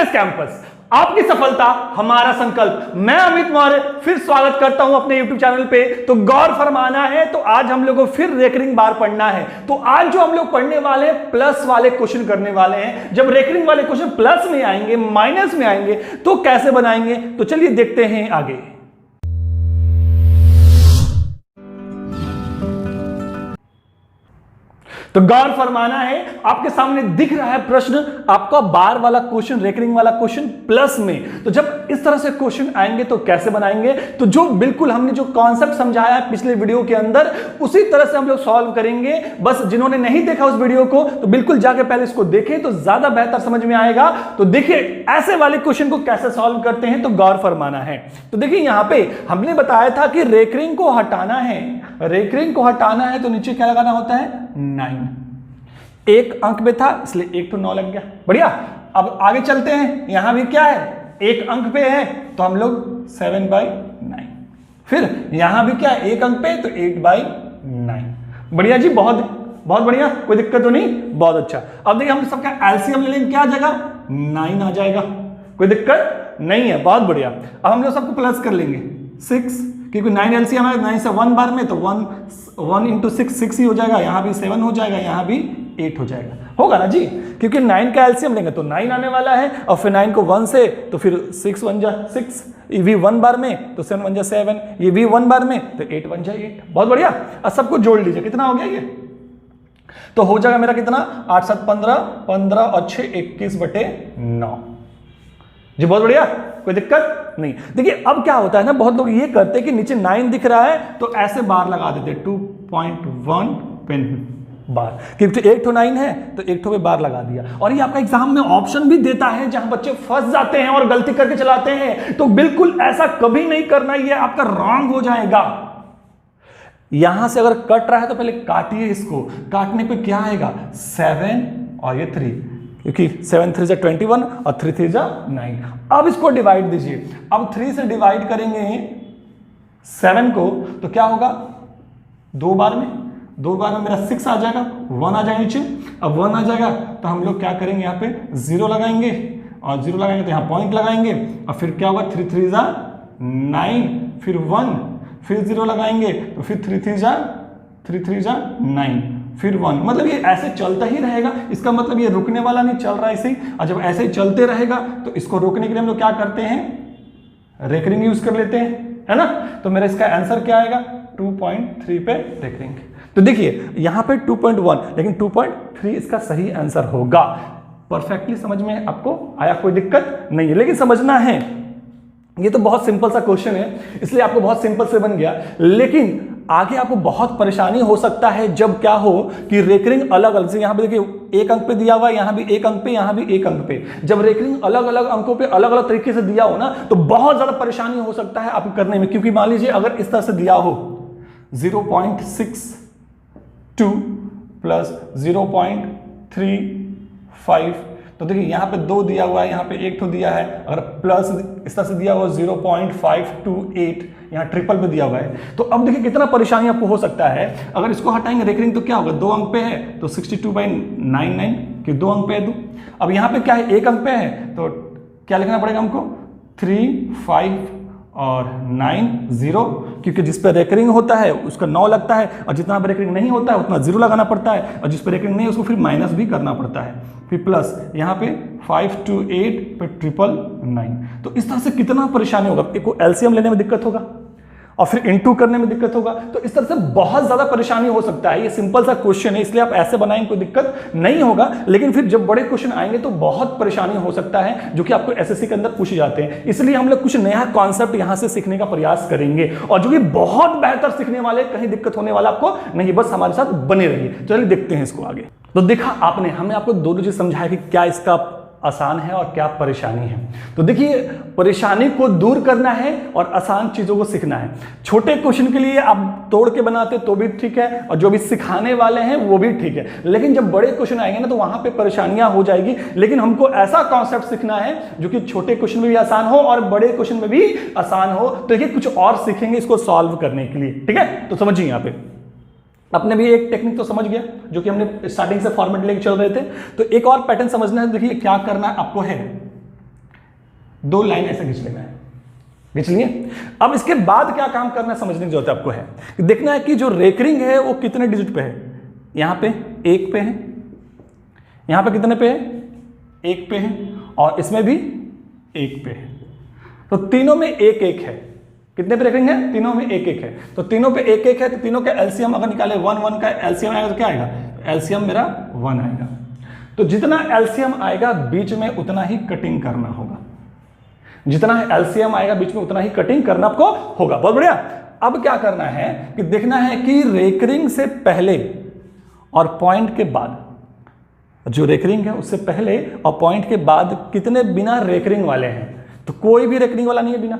Fitness campus, आपकी सफलता हमारा संकल्प। मैं अमित मौर्य फिर स्वागत करता हूं अपने YouTube चैनल पे। तो गौर फरमाना है, तो आज हम लोग को फिर रेकरिंग बार पढ़ना है। तो आज जो हम लोग पढ़ने वाले हैं, प्लस वाले क्वेश्चन करने वाले हैं। जब रेकरिंग वाले क्वेश्चन प्लस में आएंगे, माइनस में आएंगे, तो कैसे बनाएंगे, तो चलिए देखते हैं आगे। तो गौर फरमाना है, आपके सामने दिख रहा है प्रश्न, आपका बार वाला क्वेश्चन, रेकरिंग वाला क्वेश्चन प्लस में। तो जब इस तरह से क्वेश्चन आएंगे तो कैसे बनाएंगे, तो जो बिल्कुल हमने जो कॉन्सेप्ट समझाया है पिछले वीडियो के अंदर, उसी तरह से हम लोग सॉल्व करेंगे। बस जिन्होंने नहीं देखा उस वीडियो को, तो बिल्कुल जाके पहले इसको देखें, तो ज्यादा बेहतर समझ में आएगा। तो देखिए ऐसे वाले क्वेश्चन को कैसे सॉल्व करते हैं, तो गौर फरमाना है। तो देखिए यहां पे हमने बताया था कि रेकरिंग को हटाना है, रेकरिंग को हटाना है तो नीचे क्या लगाना होता है, 9। एक अंक में था इसलिए 1 to 9 लग गया। बढ़िया, अब आगे चलते हैं। यहां भी क्या है, एक अंक पे है तो हम लोग 7/9। फिर यहां भी क्या है, एक अंक पे तो 8/9। बढ़िया जी, बहुत बहुत बढ़िया, कोई दिक्कत तो नहीं, बहुत अच्छा। अब देखिए हम सबका एलसीएम ले लेंगे, क्या आ जाएगा, 9 आ जाएगा, कोई दिक्कत नहीं है, बहुत बढ़िया। अब हम लोग सबको प्लस कर लेंगे 6, क्योंकि 9 एलसीएम है, 9 से 1 बार में, तो 1 into 6 ही हो जाएगा। यहां भी 7 हो जाएगा, यहां भी 8 हो जाएगा, होगा ना जी, क्योंकि 9 का एलसीएम लेंगे तो 9 आने वाला है। और फिर 9 को 1 से, तो फिर 6 1 जा 6, ये भी 1 बार में तो 7 1 जा 7, ये भी 1 बार में तो 8 1 जा 8। बहुत बढ़िया। अब सबको जोड़ लीजिए, कितना हो गया ये, तो हो जाएगा मेरा कितना, 8 7 15, 15 और 6 21/9 जी। बहुत बढ़िया, कोई दिक्कत नहीं। देखिए अब क्या होता है ना, बहुत लोग ये करते हैं कि नीचे 9 दिख रहा है तो ऐसे बार लगा देते, 2.1 पेन बार, क्योंकि 8 to 9 है तो 1 पे बार लगा दिया। और ये आपका एग्जाम में ऑप्शन भी देता है, जहां बच्चे फंस जाते हैं और गलती करके चलाते हैं। तो बिल्कुल ऐसा कभी नहीं करना, ये आपका रॉन्ग हो जाएगा। यहां से अगर कट रहा है तो पहले काटिए इसको, काटने पे क्या आएगा, 7 और ये 3, क्योंकि 7 3 21 और 3 3 9। अब इसको डिवाइड दीजिए। अब 3 से डिवाइड करेंगे 7 को तो क्या होगा, 2 बार में मेरा 6 आ जाएगा, 1 आ जाएगा नीचे। अब 1 आ जाएगा तो हम लोग क्या करेंगे, यहाँ पे 0 लगाएंगे, और 0 लगाएंगे तो यहाँ पॉइंट लगाएंगे, और फिर क्या होगा, 3 3 9, फिर 1, फिर 0 लगाएंगे तो फिर 3 3 9, फिर 1। मतलब ये ऐसे चलता ही रहेगा, इसका मतलब ये रुकने वाला नहीं, चल रहा है ऐसे ही। और जब ऐसे ही चलते रहेगा तो इसको रोकने के लिए हम लोग क्या करते हैं, रेकरिंग यूज कर लेते हैं, है ना। तो मेरा इसका आंसर क्या आएगा, 2.3 पे रेकरिंग। तो देखिए यहां पे 2.1, लेकिन 2.3 इसका सही आंसर होगा। परफेक्टली समझ में आपको आया, कोई दिक्कत नहीं है। लेकिन समझना है, ये तो बहुत सिंपल सा क्वेश्चन है, इसलिए आपको बहुत सिंपल से बन गया। लेकिन आगे आपको बहुत परेशानी हो सकता है जब क्या हो कि रेकरिंग अलग अलग से, यहां पे देखिए एक अंक पे दिया हुआ है, यहां भी एक अंक पे, यहां भी एक अंक पे। जब रेकरिंग अलग अलग अंकों पे अलग अलग तरीके से दिया हो ना, तो बहुत ज्यादा परेशानी हो सकता है आपको करने में। क्योंकि मान लीजिए अगर इस तरह से दिया हो 0.62 प्लस 0.35, तो देखिए यहां पे 2 दिया हुआ है, यहां पे 1 दिया है। अगर प्लस इस तरह से दिया हुआ 0.528, यहां ट्रिपल पे दिया हुआ है। तो अब देखिए कितना परेशानी आपको हो सकता है। अगर इसको हटाएंगे रेकरिंग तो क्या होगा, 2 अंक पे है तो 62/99, कि 2 अंक पे है 2। अब यहां पे क्या है, 1 अंक पे है तो क्या लिखना पड़ेगा हमको, 3 5 और 9 0, क्योंकि जिस पर रेकरिंग होता है उसका 9 लगता है, और जितना पर रेकरिंग नहीं होता है उतना 0 लगाना पड़ता है, और जिस पर रेकरिंग नहीं है उसको फिर माइनस भी करना पड़ता है। फिर प्लस यहाँ पे 5 to 8 पे 999। तो इस तरह से कितना परेशानी होगा, एक को एलसीएम लेने में दिक्कत होगा और फिर इनटू करने में दिक्कत होगा। तो इस तरह से बहुत ज्यादा परेशानी हो सकता है। ये सिंपल सा क्वेश्चन है, इसलिए आप ऐसे बनाएंगे कोई दिक्कत नहीं होगा। लेकिन फिर जब बड़े क्वेश्चन आएंगे तो बहुत परेशानी हो सकता है, जो कि आपको एसएससी के अंदर पूछे जाते हैं। इसलिए हम लोग कुछ नया कॉन्सेप्ट यहां से सीखने का प्रयास करेंगे, और जो कि बहुत बेहतर सीखने वाले, कहीं दिक्कत होने वाला आपको नहीं, बस हमारे साथ बने रहिए। चलिए देखते हैं इसको आगे। तो देखा आपने, हमने आपको दोनों चीज समझाया कि क्या इसका आसान है और क्या परेशानी है। तो देखिए परेशानी को दूर करना है और आसान चीजों को सीखना है। छोटे क्वेश्चन के लिए आप तोड़ के बनाते तो भी ठीक है, और जो भी सिखाने वाले हैं वो भी ठीक है। लेकिन जब बड़े क्वेश्चन आएंगे ना तो वहां पे परेशानियां हो जाएगी। लेकिन हमको ऐसा कॉन्सेप्ट सीखना है जो कि छोटे क्वेश्चन में भी आसान हो और बड़े क्वेश्चन में भी आसान हो। तो ये कुछ और सीखेंगे इसको सॉल्व करने के लिए, ठीक है। तो समझिए यहाँ पे अपने भी एक टेक्निक तो समझ गया जो कि हमने स्टार्टिंग से फॉर्मेट लेके चल रहे थे। तो एक और पैटर्न समझना है। देखिए क्या करना आपको है, 2 लाइन ऐसे खींच लेना है, खींच लिए। अब इसके बाद क्या काम करना है समझने की जरूरत आपको है, देखना है कि जो रेकरिंग है वो कितने डिजिट पे है। यहां पे 1 पे है, यहां पे कितने पे है, 1 पे है, और इसमें भी 1 पे है। तो तीनों में 1-1 है। कितने पे रेकरिंग है, तीनों में 1-1 है। तो तीनों पे 1-1 है, तो तीनों का एलसीएम अगर निकाले 1-1 का एलसीएम आएगा तो क्या आएगा, एलसीएम मेरा 1 आएगा। तो जितना एलसीएम आएगा बीच में उतना ही कटिंग करना होगा, जितना एलसीएम आएगा बीच में उतना ही कटिंग करना आपको होगा। बहुत बढ़िया। अब क्या करना है कि देखना है कि रेकरिंग से पहले और पॉइंट के बाद, जो रेकरिंग है उससे पहले और पॉइंट के बाद कितने बिना रेकरिंग वाले हैं। तो कोई भी रेकरिंग वाला नहीं है,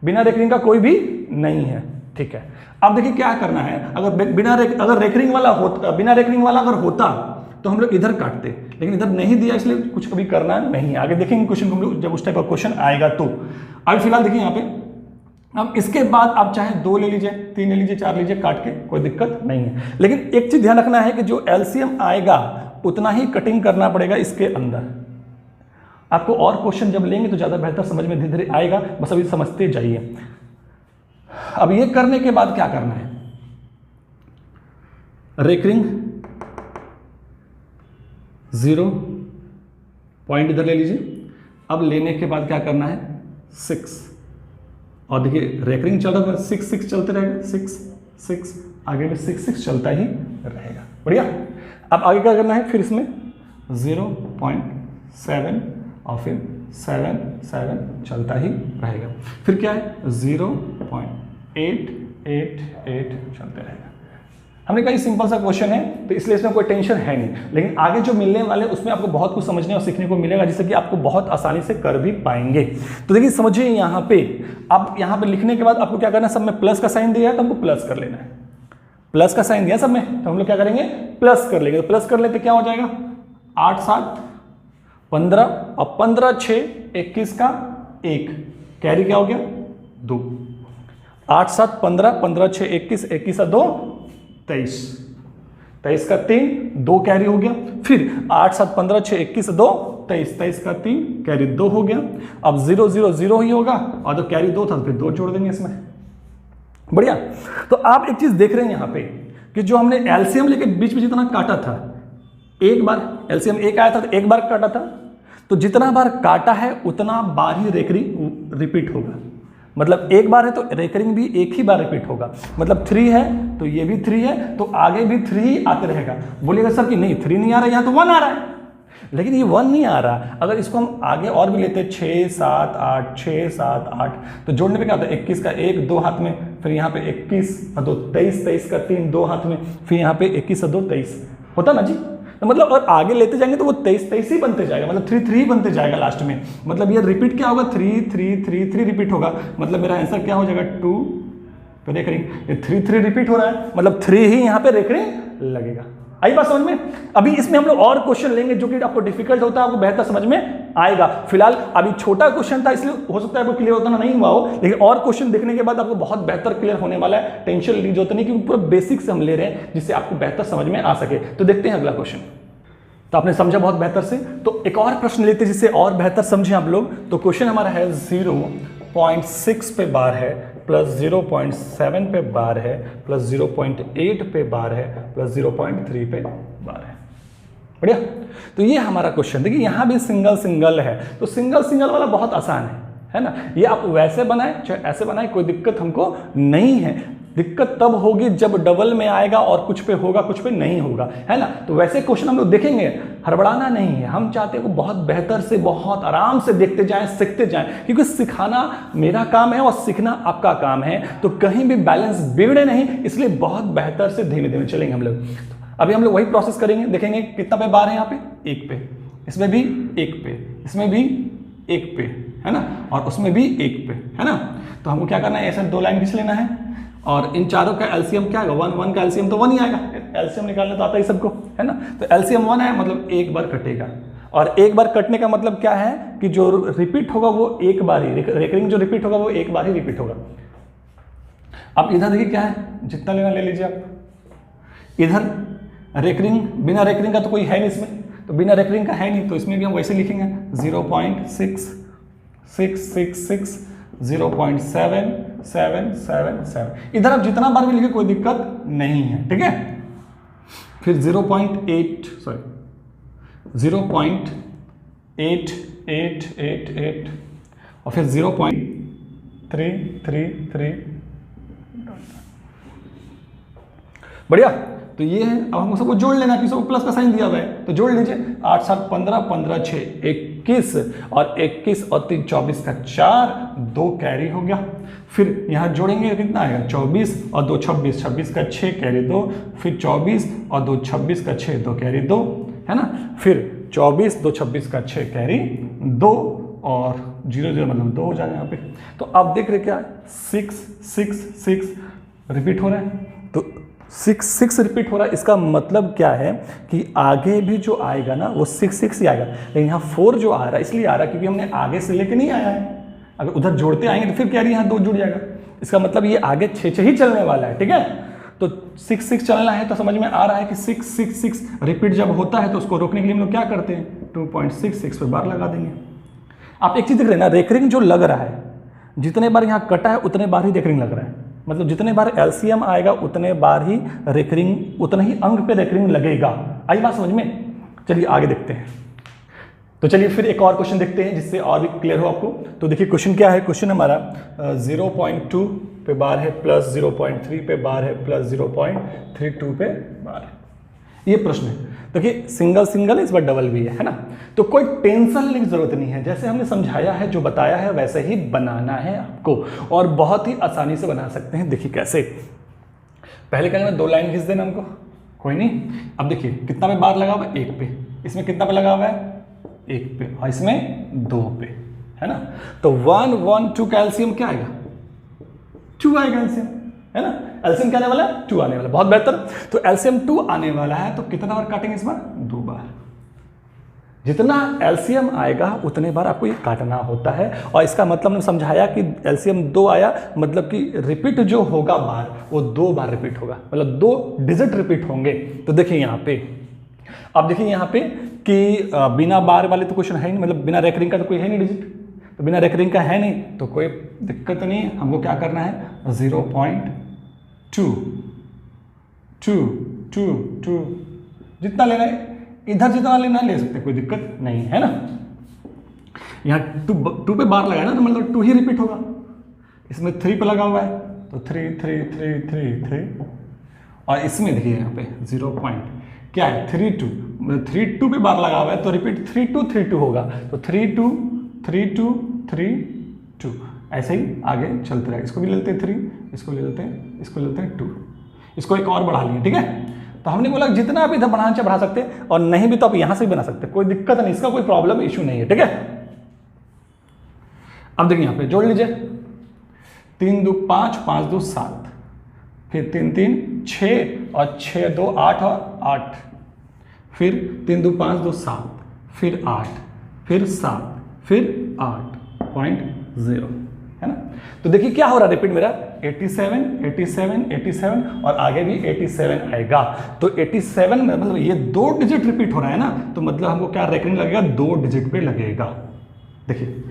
बिना रेकरिंग का कोई भी नहीं है। ठीक है, अब देखिए क्या करना है, अगर रेकरिंग वाला होता, बिना रेकरिंग वाला अगर होता तो हम लोग इधर काटते, लेकिन इधर नहीं दिया इसलिए कुछ कभी करना नहीं है। आगे देखेंगे क्वेश्चन को हम लोग, जब उस टाइप का क्वेश्चन आएगा तो। अभी फिलहाल देखिए यहाँ पे, अब इसके बाद आप चाहे 2 ले लीजिए, 3 ले लीजिए, 4 लीजिए, काट के कोई दिक्कत नहीं है। लेकिन एक चीज ध्यान रखना है कि जो एलसीएम आएगा उतना ही कटिंग करना पड़ेगा इसके अंदर। आपको और क्वेश्चन जब लेंगे तो ज्यादा बेहतर समझ में धीरे धीरे आएगा, बस अभी समझते जाइए। अब ये करने के बाद क्या करना है, रेकरिंग 0 पॉइंट इधर ले लीजिए। अब लेने के बाद क्या करना है, 6, और देखिए रेकरिंग चल रहा है 6-6 चलते रहेगा, 6-6 आगे भी 6-6 चलता ही रहेगा। बढ़िया। अब आगे क्या करना है, फिर इसमें 0.7 और फिर 7 चलता ही रहेगा। फिर क्या है 0.888 चलते रहेगा। हमने कहा सिंपल सा क्वेश्चन है तो इसलिए इसमें कोई टेंशन है नहीं, लेकिन आगे जो मिलने वाले उसमें आपको बहुत कुछ समझने और सीखने को मिलेगा, जिससे कि आपको बहुत आसानी से कर भी पाएंगे। तो देखिए समझिए यहाँ पे, अब यहाँ पे लिखने के बाद आपको क्या करना है, सब में प्लस का साइन दिया है तो हमको प्लस कर लेना है। प्लस का साइन दिया सब में तो हम लोग क्या करेंगे, प्लस कर लेंगे। तो प्लस कर लेते क्या हो जाएगा, 8 7 15 और 15 6 21 का 1 कैरी क्या हो गया 2, 8 7 15 15 6 21 21 का 2 23, 23 का 3 2 कैरी हो गया। फिर 8 7 15 6 21 2 23, 23 का 3 कैरी 2 हो गया। अब 0 0 0 ही होगा और तो कैरी 2 था तो फिर 2 जोड़ देंगे इसमें। बढ़िया। तो आप एक चीज देख रहे हैं यहाँ पे कि जो हमने एलसीएम लेके बीच में जितना काटा था, एक बार एलसीएम 1 आया था तो एक बार काटा था, तो जितना बार काटा है उतना बार ही रेकरिंग रिपीट होगा। मतलब एक बार है तो रेकरिंग भी एक ही बार रिपीट होगा। मतलब 3 है तो ये भी 3 है तो आगे भी 3 ही आते रहेगा। बोलिएगा सर कि नहीं 3 नहीं आ रहा, यहाँ तो 1 आ रहा है, लेकिन ये 1 नहीं आ रहा। अगर इसको हम आगे और भी लेते 6 7 8 6 7 8 तो जोड़ने पे क्या होता है, 21 का 1 2 हाथ में, फिर यहाँ पे 21 और 2 23, 23 का 3 2 हाथ में, फिर यहाँ पे 21 और 2 23 होता ना जी। तो मतलब और आगे लेते जाएंगे तो वो 23 23 ही बनते जाएगा, मतलब 3 3 ही बनते जाएगा लास्ट में। मतलब ये रिपीट क्या होगा, 3 3 3 3 रिपीट होगा। मतलब मेरा आंसर क्या हो जाएगा 2 पे रेकरिंग, ये 3 3 रिपीट हो रहा है, मतलब 3 ही यहाँ पे रेकरिंग लगेगा। आई बात समझ में। अभी इसमें हम लोग और क्वेश्चन लेंगे जो कि आपको डिफिकल्ट होता है, आपको बेहतर समझ में आएगा। फिलहाल अभी छोटा क्वेश्चन था इसलिए हो सकता है आपको क्लियर होता नहीं हुआ हो, लेकिन और क्वेश्चन देखने के बाद आपको बहुत बेहतर क्लियर होने वाला है। टेंशन लीजिए होता नहीं, क्योंकि पूरा बेसिक से हम ले रहे हैं जिससे आपको बेहतर समझ में आ सके। तो देखते हैं अगला क्वेश्चन। तो आपने समझा बहुत बेहतर से, तो एक और प्रश्न लेते हैं जिससे और बेहतर समझे आप लोग। तो क्वेश्चन हमारा है 0.6 पे बार है, प्लस 0.7 पे बार है, प्लस 0.8 पे बार है, प्लस 0.3 पे बार है। बढ़िया। तो ये हमारा क्वेश्चन, देखिए यहाँ भी सिंगल सिंगल है, तो सिंगल सिंगल वाला बहुत आसान है ना। ये आप वैसे बनाए चाहे ऐसे बनाए कोई दिक्कत हमको नहीं है। दिक्कत तब होगी जब डबल में आएगा और कुछ पे होगा कुछ पे नहीं होगा, है ना। तो वैसे क्वेश्चन हम लोग देखेंगे, हड़बड़ाना नहीं है। हम चाहते हैं को बहुत बेहतर से बहुत आराम से देखते जाएं, सीखते जाएं, क्योंकि सिखाना मेरा काम है और सीखना आपका काम है। तो कहीं भी बैलेंस बिगड़े नहीं, इसलिए बहुत बेहतर से धीमे धीमे चलेंगे हम लोग। अभी हम लोग वही प्रोसेस करेंगे, देखेंगे कितना पे बार है, यहाँ पे 1 पे, इसमें भी 1 पे, इसमें भी 1 पे, है ना, और उसमें भी 1 पे, है ना। तो हमको क्या करना है, ऐसे 2 लाइन खींच लेना है और इन चारों का एलसीएम क्या आएगा, 1 का एलसीएम तो 1 ही आएगा। एलसीएम निकालना तो आता ही सबको, है ना। तो एलसीएम 1 है, मतलब एक बार कटेगा, और एक बार कटने का मतलब क्या है कि जो रिपीट होगा वो एक बार ही, रेकरिंग जो रिपीट होगा वो एक बार ही रिपीट होगा। अब इधर देखिए क्या है, जितना लेना ले लीजिए आप। इधर रेकरिंग, बिना रेकरिंग का तो कोई है नहीं इसमें, तो बिना रेकरिंग का है नहीं, तो इसमें भी हम वैसे लिखेंगे 0.6 666 0.7777। इधर आप जितना बार भी लिखे कोई दिक्कत नहीं है, ठीक है। फिर 0.88888 और फिर 0.333। बढ़िया। तो ये है। अब हमको सबको जोड़ लेना, कि सबको प्लस का साइन दिया हुआ है तो जोड़ लीजिए। 8 7 15, 15 6 21 और 21 और 3 24 का 4, 2 कैरी हो गया। फिर यहाँ जोड़ेंगे कितना आएगा 24 और 2 26, 26 का 6 कैरी 2, फिर 24 और 2 26 का 6, 2 कैरी 2, है ना। फिर 24 2 26 का 6 कैरी 2 और 0 0 मतलब 2 हो जाएगा यहाँ पे। तो आप देख रहे क्या 6 6 6 रिपीट हो रहा है। तो 6 6 रिपीट हो रहा है, इसका मतलब क्या है कि आगे भी जो आएगा ना वो 6 6 ही आएगा। लेकिन यहाँ 4 जो आ रहा है इसलिए आ रहा है क्योंकि हमने आगे से लेके नहीं आया है। अगर उधर जोड़ते आएंगे तो फिर क्या रही यहाँ 2 जुड़ जाएगा। इसका मतलब ये आगे 6 6 ही चलने वाला है, ठीक है। तो 6 6 चलना है तो समझ में आ रहा है कि 6 6 6 रिपीट जब होता है तो उसको रोकने के लिए हम लोग क्या करते हैं 2.66 पे बार लगा देंगे। आप एक चीज़ देख रहे हैं ना, रेकरिंग जो लग रहा है जितने बार यहाँ कटा है उतने बार ही रेकरिंग लग रहा है। मतलब जितने बार एलसीएम आएगा उतने बार ही रेकरिंग, उतने ही अंक पे रेकरिंग लगेगा। आई बात समझ में। चलिए आगे देखते हैं। तो चलिए फिर एक और क्वेश्चन देखते हैं जिससे और भी क्लियर हो आपको। तो देखिए क्वेश्चन क्या है। क्वेश्चन हमारा 0.2 पे बार है, प्लस 0.3 पे बार है, प्लस 0.32 पे बार है। ये प्रश्न है। देखिए सिंगल सिंगल इस बार डबल भी है ना। तो कोई टेंशन लेने की जरूरत नहीं है। जैसे हमने समझाया है, जो बताया है वैसे ही बनाना है आपको, और बहुत ही आसानी से बना सकते हैं। देखिए कैसे। पहले क्या करना, 2 लाइन खींच देना हमको, कोई नहीं। अब देखिए कितना पे बार लगा हुआ है 1 पे, इसमें कितना पे लगा हुआ है 1 पे, और इसमें 2 पे, है ना। तो 1 1 2 का एलसीएम क्या आएगा 2 आएगा एलसीएम, है ना। एलसीएम क्या आने वाला है 2 आने वाला, बहुत बेहतर। तो एलसीएम 2 आने वाला है तो कितना बार काटेंगे इस बार 2 बार। जितना एलसीएम आएगा उतने बार आपको ये काटना होता है। और इसका मतलब हमने समझाया कि एलसीएम 2 आया मतलब कि रिपीट जो होगा बार वो 2 बार रिपीट होगा, मतलब 2 डिजिट रिपीट होंगे। तो देखिए यहाँ पे, अब देखिए यहाँ पे कि बिना बार वाले तो क्वेश्चन है नहीं, मतलब बिना रेकरिंग का तो कोई है नहीं डिजिट। तो बिना रेकरिंग का है नहीं तो कोई दिक्कत नहीं है। हमको क्या करना है 0.2 2 2 2 जितना लेना है, इधर जितना लेना है ले सकते, कोई दिक्कत नहीं है ना। यहाँ 2 पे बार लगाया ना तो मतलब 2 ही रिपीट होगा। इसमें 3 पे लगा हुआ है तो 3 3 3 3 3, और इसमें देखिए यहाँ पे 0 पॉइंट क्या है 3 2, मतलब 3 2 पे बार लगा हुआ है तो रिपीट 3 2 3 2 होगा। तो 3 2 3 2 3 2 ऐसे ही आगे चलते रहेगा। इसको भी ले लेते हैं 3, इसको ले लेते हैं, इसको ले लेते हैं 2, इसको एक और बढ़ा लिए, ठीक है। तो हमने बोला जितना आप इधर बढ़ाना चाहे बढ़ा सकते हैं, और नहीं भी तो आप यहां से भी बना सकते हैं, कोई दिक्कत नहीं, इसका कोई प्रॉब्लम इशू नहीं है, ठीक है। अब देखिए यहां पे जोड़ लीजिए 3 2 5 5 2 7, फिर 3 3 6 और 6 2 8 और 8, फिर 3 2 5 2 7, फिर 8, फिर 7, फिर 8.0, है ना। तो देखिए क्या हो रहा है रिपीट मेरा 87 87 87 और आगे भी 87 आएगा। तो 87 में मतलब ये 2 डिजिट रिपीट हो रहा है ना, तो मतलब हमको क्या रेकरिंग लगेगा 2 डिजिट पे लगेगा। देखिए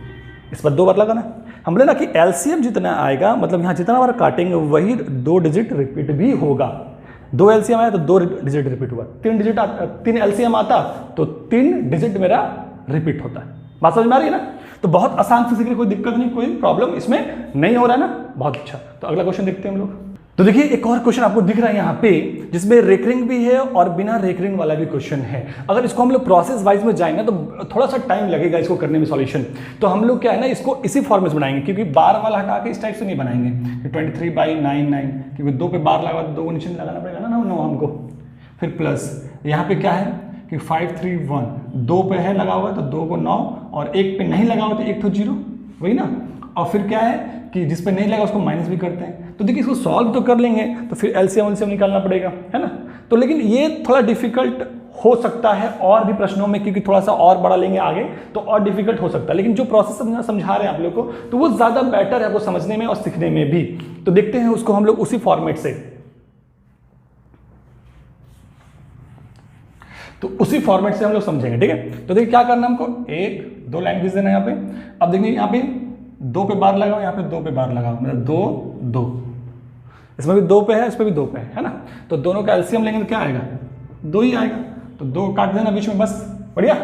इस पर 2 बार लगाना। हम बोले ना कि एलसीएम जितना आएगा मतलब यहाँ जितना बार काटेंगे वही 2 डिजिट रिपीट भी होगा। 2 एलसीएम आया तो 2 डिजिट रिपीट हुआ, 3 एलसीएम आता तो 3 डिजिट मेरा रिपीट होता है। बात समझ में आ रही है ना। तो बहुत आसान फिजिकली, कोई दिक्कत नहीं, कोई प्रॉब्लम इसमें नहीं हो रहा है ना, बहुत अच्छा। तो अगला क्वेश्चन देखते हैं हम लोग। तो देखिए एक और क्वेश्चन आपको दिख रहा है यहाँ पे जिसमें रेकरिंग भी है और बिना रेकरिंग वाला भी क्वेश्चन है। अगर इसको हम लोग प्रोसेस वाइज में जाएंगे तो थोड़ा सा टाइम लगेगा इसको करने में सॉल्यूशन। तो हम लोग क्या है ना इसको इसी फॉर्मेट में बनाएंगे, क्योंकि बार वाला हटा के इस टाइप से नहीं बनाएंगे। 23/9 क्योंकि 2 पे बार लगा तो 2 को नीचे लगाना पड़ेगा ना 9 हमको। फिर प्लस यहाँ पे क्या है कि 5 3 1, 2 पे है लगा हुआ तो 2 को 9, और 1 पे नहीं लगा हुआ तो 1 तो 0, वही ना। और फिर क्या है कि जिस पे नहीं लगा उसको माइनस भी करते हैं। तो देखिए इसको सॉल्व तो कर लेंगे तो फिर एलसीएम निकालना पड़ेगा, है ना। तो लेकिन ये थोड़ा डिफिकल्ट हो सकता है और भी प्रश्नों में, क्योंकि थोड़ा सा और बड़ा लेंगे आगे तो और डिफिकल्ट हो सकता है। लेकिन जो प्रोसेस समझा रहे हैं आप लोग को तो वो ज़्यादा बेटर है आपको समझने में और सीखने में भी। तो देखते हैं उसको हम लोग उसी फॉर्मेट से, तो उसी फॉर्मेट से हम लोग समझेंगे, ठीक है। तो देखिए क्या करना हमको 1 2 लाइन खींच देना यहाँ पे। अब देखिए यहाँ पे 2 पे बार लगाओ, यहाँ पे 2 पे बार लगाओ, मतलब 2 2, इसमें भी 2 पे है, इसमें भी 2 पे है ना। तो दोनों का एलसीएम लेंगे तो क्या आएगा, 2 ही आएगा, तो 2 काट देना बीच में, बस बढ़िया।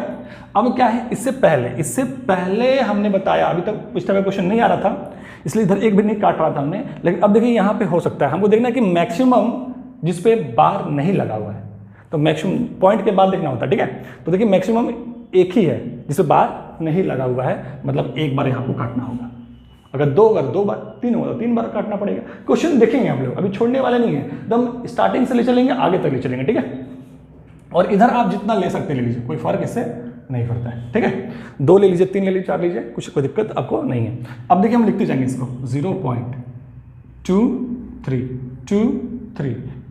अब क्या है, इससे पहले हमने बताया, अभी तक इस तरह का क्वेश्चन नहीं आ रहा था इसलिए इधर एक भी नहीं काट रहा था हमने, लेकिन अब देखिए यहाँ पे हो सकता है, हमको देखना है कि मैक्सिमम जिस पे बार नहीं लगा हुआ है, तो मैक्सिमम पॉइंट के बाद देखना होता है, ठीक है। तो देखिए मैक्सिमम एक ही है जिस पे बार नहीं लगा हुआ है, मतलब एक बार यहाँ को काटना होगा। अगर 2 बार 3 होगा तो 3 बार काटना पड़ेगा। क्वेश्चन देखेंगे हम लोग, अभी छोड़ने वाले नहीं है, एकदम स्टार्टिंग से ले चलेंगे, आगे तक ले चलेंगे, ठीक है। और इधर आप जितना ले सकते ले लीजिए, कोई फर्क इससे नहीं पड़ता है, ठीक है। 2 ले लीजिए, 3 ले लीजिए, 4 लीजिए, कुछ कोई दिक्कत आपको नहीं है। अब देखिए हम लिखते जाएंगे इसको 0.23 2 3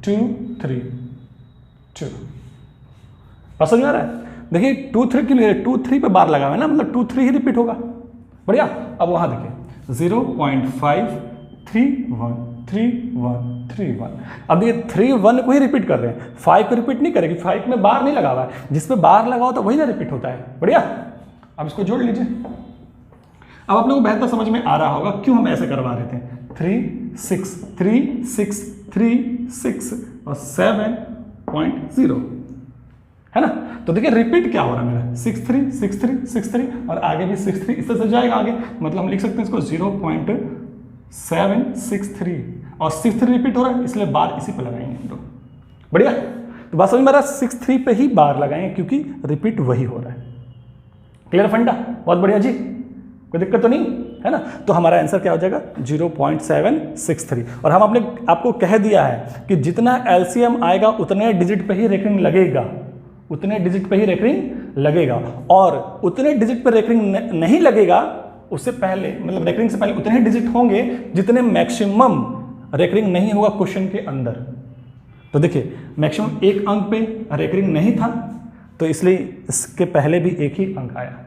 2 3 2। बस समझ आ रहा है। देखिए 2 3 के लिए 2 3 पे बार लगा हुआ है ना, मतलब 2 3 ही रिपीट होगा, बढ़िया। अब वहां देखिए 0.5313131। अब ये 3 1 को ही रिपीट कर रहे हैं, 5 को रिपीट नहीं करेगी, 5 में बार नहीं लगा हुआ है, जिस पे बार लगा हो तो वही ना रिपीट होता है, बढ़िया। अब इसको जोड़ लीजिए। अब आप लोगों को बेहतर समझ में आ रहा होगा क्यों हम ऐसे करवा रहे थे। 3 6 3 6 3 6 और 7.0 है ना। तो देखिए रिपीट क्या हो रहा है मेरा, 6 3 6 3 6 3 और आगे भी 6 3, इससे जाएगा आगे, मतलब हम लिख सकते हैं इसको 0.763 और 6 3 रिपीट हो रहा है, इसलिए बार इसी पे लगाएंगे हम लोग, बढ़िया। तो बात समझ में आ रहा है, 6 3 पे ही बार लगाएंगे क्योंकि रिपीट वही हो रहा है। क्लियर फंडा, बहुत बढ़िया जी, कोई दिक्कत तो नहीं है ना। तो हमारा आंसर क्या हो जाएगा 0.763। और हम आपको कह दिया है कि जितना एलसीएम आएगा उतने डिजिट पे ही रेकरिंग लगेगा, उतने डिजिट पे ही रेकरिंग लगेगा, और उतने डिजिट पे रेकरिंग नहीं लगेगा उससे पहले, मतलब रेकरिंग से पहले उतने ही डिजिट होंगे जितने मैक्सिमम रेकरिंग नहीं होगा क्वेश्चन के अंदर। तो देखिए मैक्सिमम एक अंक पे रेकरिंग नहीं था, तो इसलिए इसके पहले भी एक ही अंक आया।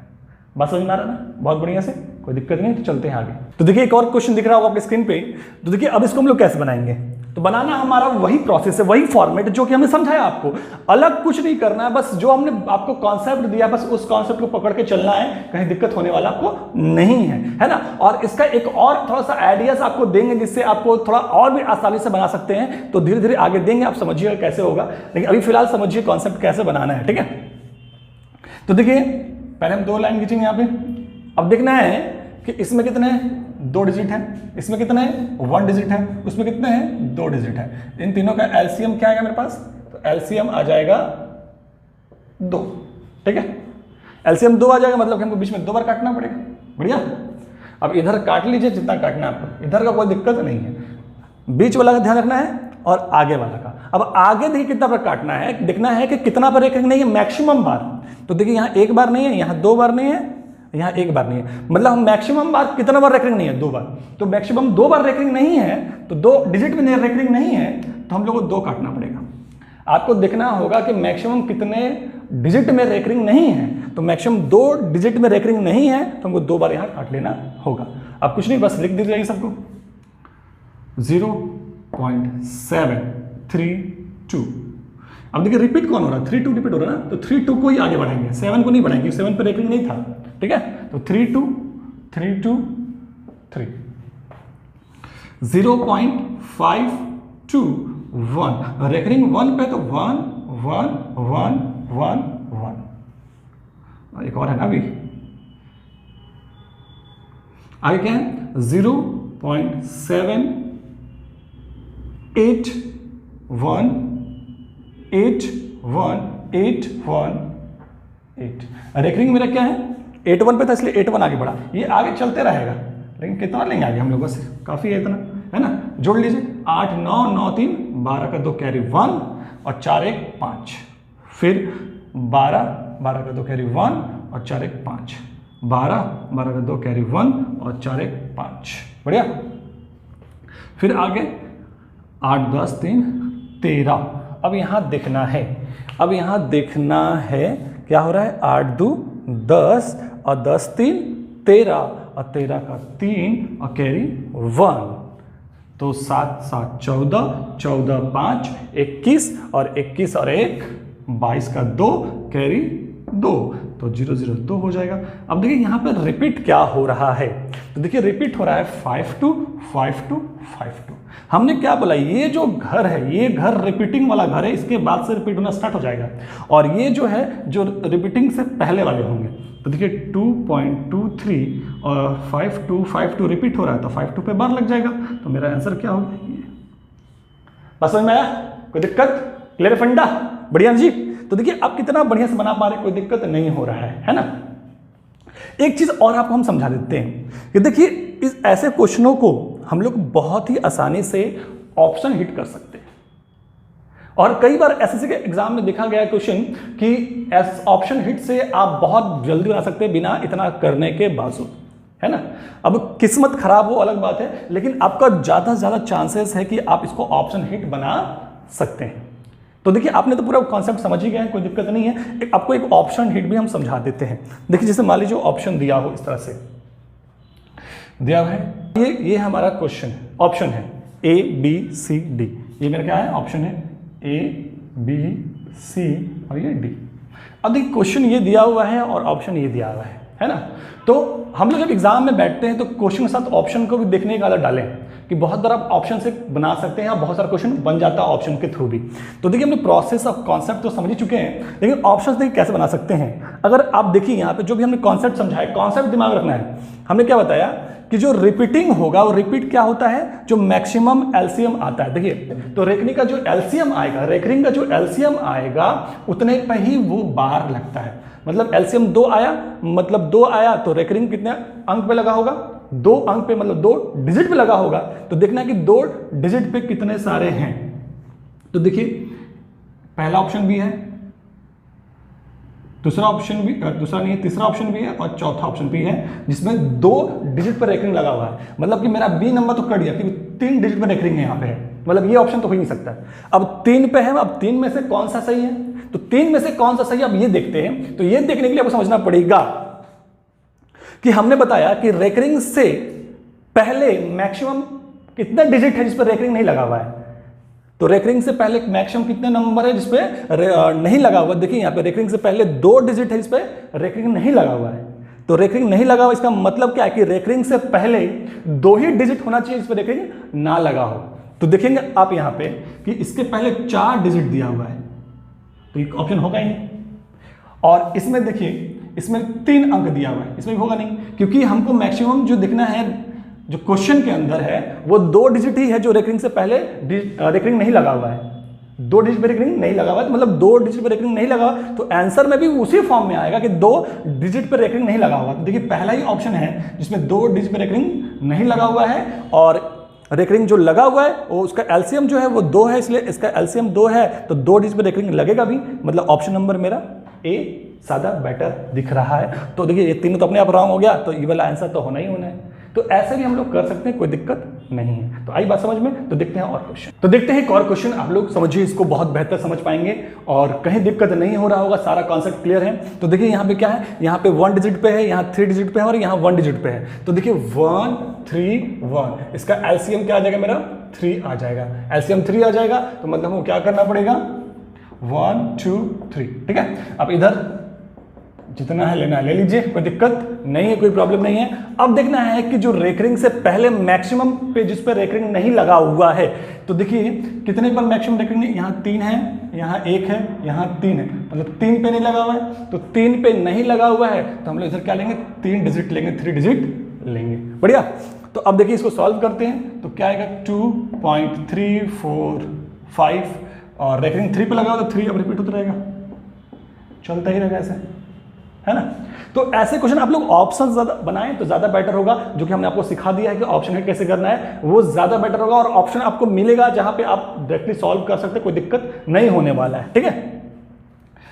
बात समझ में आ रहा है ना, बहुत बढ़िया से, कोई दिक्कत नहीं। तो चलते हैं आगे। तो देखिए एक और क्वेश्चन दिख रहा होगा आपके स्क्रीन पे। तो देखिए अब इसको हम लोग कैसे बनाएंगे, तो बनाना हमारा वही प्रोसेस है, वही फॉर्मेट जो कि हमने समझाया आपको, अलग कुछ नहीं करना है, बस जो हमने आपको कॉन्सेप्ट दिया बस उस कॉन्सेप्ट को पकड़ के चलना है, कहीं दिक्कत होने वाला आपको नहीं है ना। और इसका एक और थोड़ा सा आइडियाज आपको देंगे जिससे आपको थोड़ा और भी आसानी से बना सकते हैं, तो धीरे धीरे आगे देंगे, आप समझिएगा कैसे होगा, लेकिन अभी फिलहाल समझिए कॉन्सेप्ट कैसे बनाना है, ठीक है। तो देखिए पहले हम 2 लाइन खींचेंगे यहाँ पे। अब देखना है कि इसमें कितने 2 डिजिट है, इसमें कितने 1 डिजिट है, उसमें कितने हैं 2 डिजिट है। इन तीनों का एलसीएम क्या आएगा मेरे पास, तो एलसीएम आ जाएगा 2, ठीक है। एलसीएम 2 आ जाएगा, मतलब हमको बीच में 2 बार काटना पड़ेगा, बढ़िया। अब इधर काट लीजिए जितना काटना है आपको, इधर का कोई दिक्कत नहीं है, बीच वाला का ध्यान रखना है और आगे वाला का। अब आगे देखिए कितना बार काटना है, देखना है कि कितना बार रेकरिंग नहीं है, मैक्सिमम बार। तो देखिए यहाँ 1 बार नहीं है, यहाँ 2 बार नहीं है, यहाँ 1 बार नहीं है, मतलब हम मैक्सिमम बार कितना बार रेकरिंग नहीं है, 2 बार। तो मैक्सिमम 2 बार रेकरिंग नहीं है, तो 2 डिजिट में रेकरिंग नहीं है, तो हम लोग को 2 काटना पड़ेगा। आपको देखना होगा कि मैक्सिमम कितने डिजिट में रेकरिंग नहीं है, तो मैक्सिमम 2 डिजिट में रेकरिंग नहीं है, तो हमको 2 बार यहाँ काट लेना होगा। अब कुछ नहीं, बस लिख दीजिए सबको 0.732। अब देखिए रिपीट कौन हो रहा है, 3 2 रिपीट हो रहा है ना, तो 3 2 को ही आगे बढ़ाएंगे, 7 को नहीं बढ़ाएंगे, 7 पर रेकरिंग नहीं था, ठीक है। तो 3 2 3 2 3 0.521 रेकरिंग 1 पे, तो 1 1 1 1 1। एक और है ना अभी, आगे क्या है 0.7818181 रेकरिंग मेरा क्या है 8 1 पे था, इसलिए 8 1 आगे बढ़ा, ये आगे चलते रहेगा, लेकिन कितना लेंगे आगे हम लोगों से, काफी है इतना, है ना। जोड़ लीजिए 8 9 9 3 12 का 2 कैरी 1 और 4 1 5, फिर 12 12 का 2 कैरी 1 और 4 1 5, 12 12 का 2 कैरी 1 और 4 1 5, बढ़िया। फिर आगे 8 10 3 13। अब यहाँ देखना है, अब यहाँ देखना है क्या हो रहा है, 8 2 10 और 10 3 13 और 13 का 3 और कैरी 1, तो 7 7 14 14 5 21 और 21 और 1 22 का 2 कैरी 2, तो 0 0 2 हो जाएगा। अब देखिए यहाँ पर रिपीट क्या हो रहा है, तो देखिए रिपीट हो रहा है 5 2 5 2 5 2। हमने क्या बोला, ये जो घर है ये घर रिपीटिंग वाला घर है, इसके बाद से रिपीट होना स्टार्ट हो जाएगा, और ये जो है जो रिपीटिंग से पहले वाले होंगे। तो देखिए 2.23 और 5 2 5 2 रिपीट हो रहा है, तो 5 2 पे बार लग जाएगा, तो मेरा आंसर क्या होगा, बस समझ में आया, कोई दिक्कत, क्लियर फंडा, बढ़िया जी। तो देखिए आप कितना बढ़िया से बना पा रहे, कोई दिक्कत नहीं हो रहा है ना। एक चीज और आपको हम समझा देते हैं कि देखिए इस ऐसे क्वेश्चनों को हम लोग बहुत ही आसानी से ऑप्शन हिट कर सकते हैं, और कई बार एसएससी के एग्जाम में देखा गया क्वेश्चन कि ऑप्शन हिट से आप बहुत जल्दी बना सकते हैं बिना इतना करने के बावजूद, है ना। अब किस्मत खराब हो अलग बात है, लेकिन आपका ज्यादा से ज्यादा चांसेस है कि आप इसको ऑप्शन हिट बना सकते हैं। तो देखिए आपने तो पूरा कॉन्सेप्ट समझ ही गए हैं, कोई दिक्कत नहीं है। आपको एक ऑप्शन हिट भी हम समझा देते हैं। देखिए जैसे मान लीजिए ऑप्शन दिया हो, इस तरह से दिया है, ये हमारा क्वेश्चन है, ऑप्शन है ABCD, ये मेरा क्या है, ऑप्शन है ABC और ये D। अब देखिए क्वेश्चन ये दिया हुआ है और ऑप्शन ये दिया हुआ है ना। तो हम लोग जब एग्जाम में बैठते हैं तो क्वेश्चन के साथ ऑप्शन को भी देखने का आदत डालें कि बहुत बार आप ऑप्शन से बना सकते हैं, बहुत सारा क्वेश्चन बन जाता है ऑप्शन के थ्रू भी। तो देखिए हमने प्रोसेस ऑफ कॉन्सेप्ट तो समझ ही चुके हैं, लेकिन ऑप्शन देखिए कैसे बना सकते हैं। अगर आप देखिए यहाँ पे जो भी हमने कॉन्सेप्ट समझाया, कॉन्सेप्ट दिमाग रखना है। हमने क्या बताया कि जो रिपीटिंग होगा वो रिपीट क्या होता है, जो मैक्सिमम एलसीएम आता है। देखिए तो रेकनिंग का जो एलसीएम आएगा, रेकनिंग का जो एलसीएम आएगा उतने पे ही वो बार लगता है। मतलब एलसीएम 2 आया, मतलब 2 आया तो रेकनिंग कितने अंक पे लगा होगा, 2 अंक पे, मतलब 2 डिजिट पे लगा होगा। तो देखना है कि 2 डिजिट पे कितने सारे हैं। तो देखिए पहला ऑप्शन भी है, दूसरा ऑप्शन भी, दूसरा नहीं है, तीसरा ऑप्शन भी है और चौथा ऑप्शन भी है जिसमें 2 डिजिट पर रेकरिंग लगा हुआ है। मतलब कि मेरा बी नंबर तो कट गया क्योंकि 3 डिजिट पर रेकरिंग यहाँ पे है, मतलब ये ऑप्शन तो हो ही नहीं सकता। अब 3 पे है, अब 3 में से कौन सा सही है, तो 3 में से कौन सा सही है अब ये देखते हैं। तो ये देखने के लिए आपको समझना पड़ेगा कि हमने बताया कि रेकरिंग से पहले मैक्सिमम कितना डिजिट है जिस पर रेकरिंग नहीं लगा हुआ है। तो रेकरिंग से पहले मैक्सिमम कितने नंबर है जिसपे नहीं लगा हुआ। देखिए यहाँ पे रेकरिंग से पहले 2 डिजिट है जिसपे रेकरिंग नहीं लगा हुआ है। तो रेकरिंग नहीं लगा हुआ इसका मतलब क्या है कि रेकरिंग से पहले 2 ही डिजिट होना चाहिए जिस पर रेकरिंग ना लगा हो। तो देखेंगे आप यहाँ पे कि इसके पहले 4 डिजिट दिया हुआ है, तो एक ऑप्शन होगा ही नहीं। और इसमें देखिए इसमें 3 अंक दिया हुआ है, इसमें भी होगा नहीं, क्योंकि हमको मैक्सिमम जो दिखना है जो क्वेश्चन के अंदर है वो 2 डिजिट ही है जो रेकरिंग से पहले रेकरिंग नहीं लगा हुआ है। 2 डिजिट पे रेकरिंग नहीं लगा हुआ है, मतलब 2 डिजिट पे रेकरिंग नहीं लगा हुआ, तो आंसर में भी उसी फॉर्म में आएगा कि 2 डिजिट पे रेकरिंग नहीं लगा हुआ। तो देखिए पहला ही ऑप्शन है जिसमें 2 डिजिट पे रेकरिंग नहीं लगा हुआ है, और रेकरिंग जो लगा हुआ है वो उसका एलसीएम जो है वो 2 है, इसलिए इसका एलसीएम 2 है, तो 2 डिजिट पे रेकरिंग लगेगा भी। मतलब ऑप्शन नंबर मेरा ए ज्यादा बेटर दिख रहा है। तो देखिए ये तीनों तो अपने आप रॉन्ग हो गया, तो ये वाला आंसर तो होना ही होना है। तो ऐसे भी हम लोग कर सकते हैं, कोई दिक्कत नहीं है। तो आई बात समझ में। तो देखते हैं और क्वेश्चन, तो देखते हैं एक और क्वेश्चन। आप लोग समझिए इसको बहुत बेहतर समझ पाएंगे और कहीं दिक्कत नहीं हो रहा होगा, सारा कॉन्सेप्ट क्लियर है। तो देखिए यहाँ पे क्या है, यहाँ पे 1 डिजिट पे है, यहाँ 3 डिजिट पे है और यहाँ 1 डिजिट पे है। तो देखिए 1 3 1, इसका एलसीएम क्या आ जाएगा, मेरा 3 आ जाएगा। एलसीएम 3 आ जाएगा तो मतलब हमको क्या करना पड़ेगा, 1 2 3, ठीक है। अब इधर जितना है लेना है ले लीजिए, कोई दिक्कत नहीं है, कोई प्रॉब्लम नहीं है। अब देखना है कि जो रेकरिंग से पहले मैक्सिमम पे जिस पर रेकरिंग नहीं लगा हुआ है, तो देखिए कितने पर मैक्सिमम रेकरिंग नहीं, यहाँ 3 है, यहाँ 1 है, यहाँ 3 है, मतलब 3 पे नहीं लगा हुआ है। तो 3 पे नहीं लगा हुआ है तो हम लोग इधर क्या लेंगे, 3 डिजिट लेंगे, 3 डिजिट लेंगे। बढ़िया। तो अब देखिए इसको सॉल्व करते हैं, तो क्या आएगा 2.345 और रेकरिंग 3 पे लगा हुआ तो 3 अब रिपीट होता रहेगा, चलता ही रहेगा ऐसे, है ना। तो ऐसे क्वेश्चन आप लोग ऑप्शन ज्यादा बनाएं तो ज्यादा बेटर होगा। जो कि हमने आपको सिखा दिया है कि ऑप्शन हिट कैसे करना है, वो ज्यादा बेटर होगा और ऑप्शन आपको मिलेगा जहां पे आप डायरेक्टली सॉल्व कर सकते हैं, कोई दिक्कत नहीं होने वाला है, ठीक है।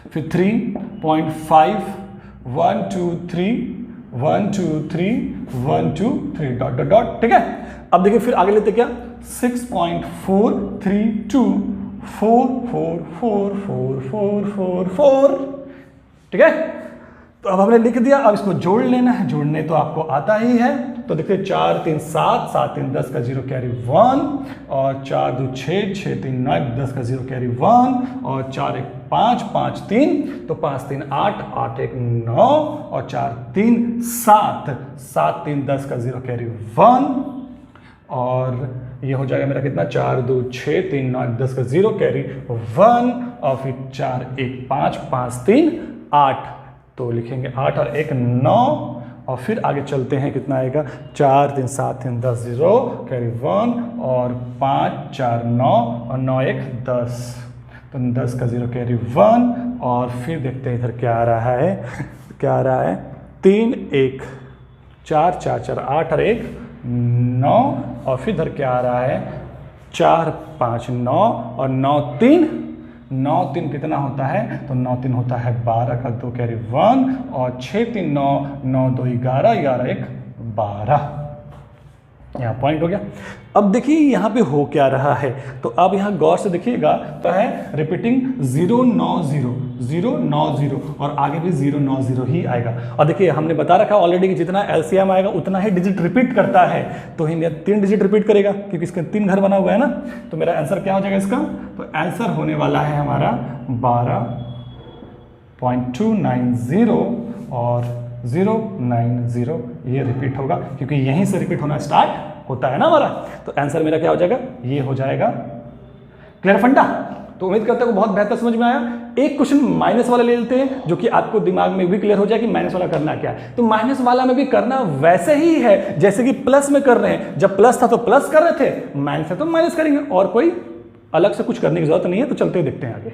फिर 3.5 1 2 3 1 2 3 1 2 3 डॉट डॉट डॉट, ठीक है। अब देखिए फिर आगे लेते क्या, 6.432 4 4 4 4 4 4 4, ठीक है। तो अब हमने लिख दिया, अब इसको जोड़ लेना है, जोड़ने तो आपको आता ही है। तो देखिए 4 3 7, 7 3 10 का 0 कैरी 1, और 4 2 6, 6 3 9, 10 का 0 कैरी 1, और 4 1 5, 5 3, तो 5 3 8, 8 1 9, और 4 3 7, 7 3 10 का 0 कैरी 1, और ये हो जाएगा मेरा कितना, 4 2 6 3 9 10 का 0 कैरी 1, और फिर 4 1 5, 5 3 8, तो लिखेंगे 8 और 1 9, और फिर आगे चलते हैं, कितना आएगा, 4 3 7 3 10 0 कैरी 1, और 5 4 9, और 9 1 10, तो 10 का 0 कैरी 1, और फिर देखते हैं इधर क्या आ रहा है, क्या आ रहा है, 3 1 4 4 4 8 और 1 9, और फिर इधर क्या आ रहा है, 4 5 9, और 9 3, 9 3 कितना होता है, तो 9 3 होता है 12 का 2 कैरी 1, और 6 3 9, 9 2 11, 11 1 12, यहाँ पॉइंट हो गया। अब देखिए यहाँ पे हो क्या रहा है, तो अब यहाँ गौर से देखिएगा, तो है रिपीटिंग 0 9 0 0 9 0, और आगे भी 0 9 0 ही आएगा। और देखिए हमने बता रखा ऑलरेडी कि जितना एलसीएम आएगा उतना ही डिजिट रिपीट करता है, तो ही 3 डिजिट रिपीट करेगा क्योंकि इसके 3 घर बना हुआ है ना। तो मेरा आंसर क्या हो जाएगा इसका, तो आंसर होने वाला है हमारा 12.290 और 090, ये रिपीट होगा क्योंकि यहीं से रिपीट होना स्टार्ट होता है ना हमारा। तो आंसर मेरा क्या हो जाएगा, ये हो जाएगा। क्लियर फंडा? तो उम्मीद करता हूँ बहुत बेहतर समझ में आया। एक क्वेश्चन माइनस वाला ले लेते हैं जो कि आपको दिमाग में भी क्लियर हो जाए कि माइनस वाला करना क्या है। तो माइनस वाला में भी करना वैसे ही है जैसे कि प्लस में कर रहे हैं। जब प्लस था तो प्लस कर रहे थे, माइनस है तो माइनस करेंगे, और कोई अलग से कुछ करने की जरूरत नहीं है। तो चलते देखते हैं आगे।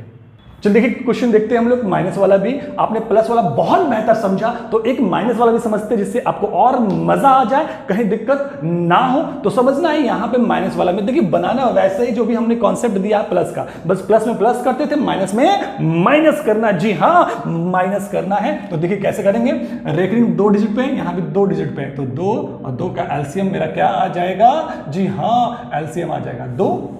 चल देखिए क्वेश्चन देखते हैं हम लोग। माइनस वाला भी आपने प्लस वाला बहुत बेहतर समझा, तो एक माइनस वाला भी समझते जिससे आपको और मजा आ जाए, कहीं दिक्कत ना हो। तो समझना है यहाँ पे माइनस वाला में देखिए बनाना वैसे ही जो भी हमने कॉन्सेप्ट दिया प्लस का, बस प्लस में प्लस करते थे, माइनस में माइनस करना। जी हाँ, माइनस करना है। तो देखिए कैसे करेंगे, रेकरिंग 2 डिजिट पे, यहाँ भी 2 डिजिट पे, तो 2 और 2 का एलसीएम मेरा क्या आ जाएगा, जी हाँ एलसीएम आ जाएगा 2।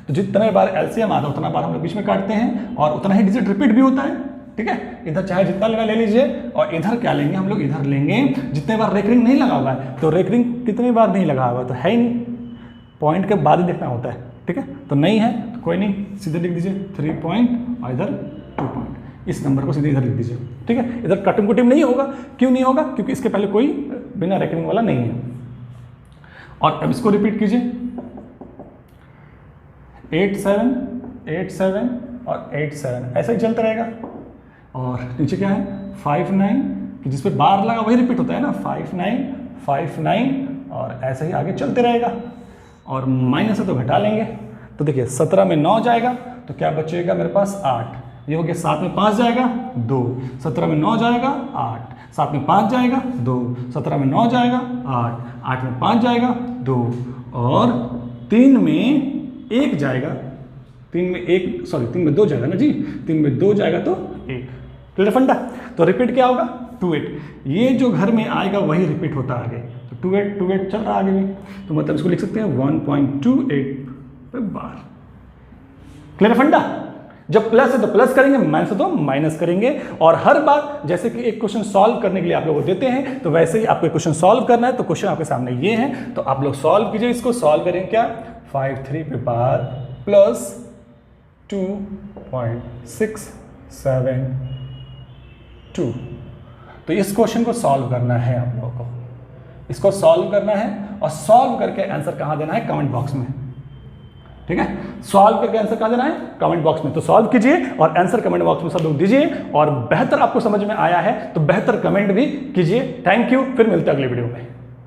तो जितने बार एलसीएम आता है उतना बार हम लोग बीच में काटते हैं और उतना ही डिजिट रिपीट भी होता है। ठीक है, इधर चाहे जितना लेना ले लीजिए, और इधर क्या लेंगे हम लोग, इधर लेंगे जितने बार रेकरिंग नहीं लगा हुआ है। तो रेकरिंग कितनी बार नहीं लगा हुआ तो है ही नहीं, पॉइंट के बाद ही देखना होता है। ठीक है, तो नहीं है तो कोई नहीं, सीधे लिख दीजिए 3 पॉइंट और इधर 2 पॉइंट, इस नंबर को सीधे इधर लिख दीजिए। ठीक है, इधर कटिंग कुटिंग नहीं होगा। क्यों नहीं होगा, क्योंकि इसके पहले कोई बिना रेकरिंग वाला नहीं है। और अब इसको रिपीट कीजिए, 8 7 8 7 और 8 7, ऐसा ही चलता रहेगा। और नीचे क्या है 5 9, कि जिस पे बार लगा वही रिपीट होता है ना, 5 9 5 9, और ऐसे ही आगे चलते रहेगा। और माइनस है तो घटा लेंगे। तो देखिए 17 में 9 जाएगा तो क्या बचेगा मेरे पास 8, ये हो गया। 7 में 5 जाएगा 2, 17 में 9 जाएगा 8, 7 में 5 जाएगा 2, 17 में 9 जाएगा 8, 8 में 5 जाएगा 2, और 3 में 1 जाएगा, 3 में 1 सॉरी 3 में 2 जाएगा ना जी, 3 में 2 जाएगा तो 1। क्लियर फंडा? तो रिपीट क्या होगा 2 8, ये जो घर में आएगा वही रिपीट होता आगे। तो 2 8 2 8 चल रहा आगे भी, तो मतलब इसको लिख सकते हैं 1.28 बार। क्लियर फंडा? जब प्लस है तो प्लस करेंगे, माइनस है तो माइनस करेंगे। और हर बार जैसे कि एक क्वेश्चन सॉल्व करने के लिए आप लोगों को देते हैं, तो वैसे ही आपको क्वेश्चन सॉल्व करना है। तो क्वेश्चन आपके सामने ये है, तो आप लोग सॉल्व कीजिए। इसको सॉल्व करेंगे क्या, 5 3 पे बार प्लस 2.672। तो इस क्वेश्चन को सॉल्व करना है आप लोगों को, इसको सॉल्व करना है। और सॉल्व करके आंसर कहाँ देना है, कमेंट बॉक्स में। ठीक है, सॉल्व करके आंसर कहाँ देना है, कमेंट बॉक्स में। तो सॉल्व कीजिए और आंसर कमेंट बॉक्स में सब लोग दीजिए। और बेहतर आपको समझ में आया है तो बेहतर कमेंट भी कीजिए। थैंक यू, फिर मिलते हैं अगले वीडियो में।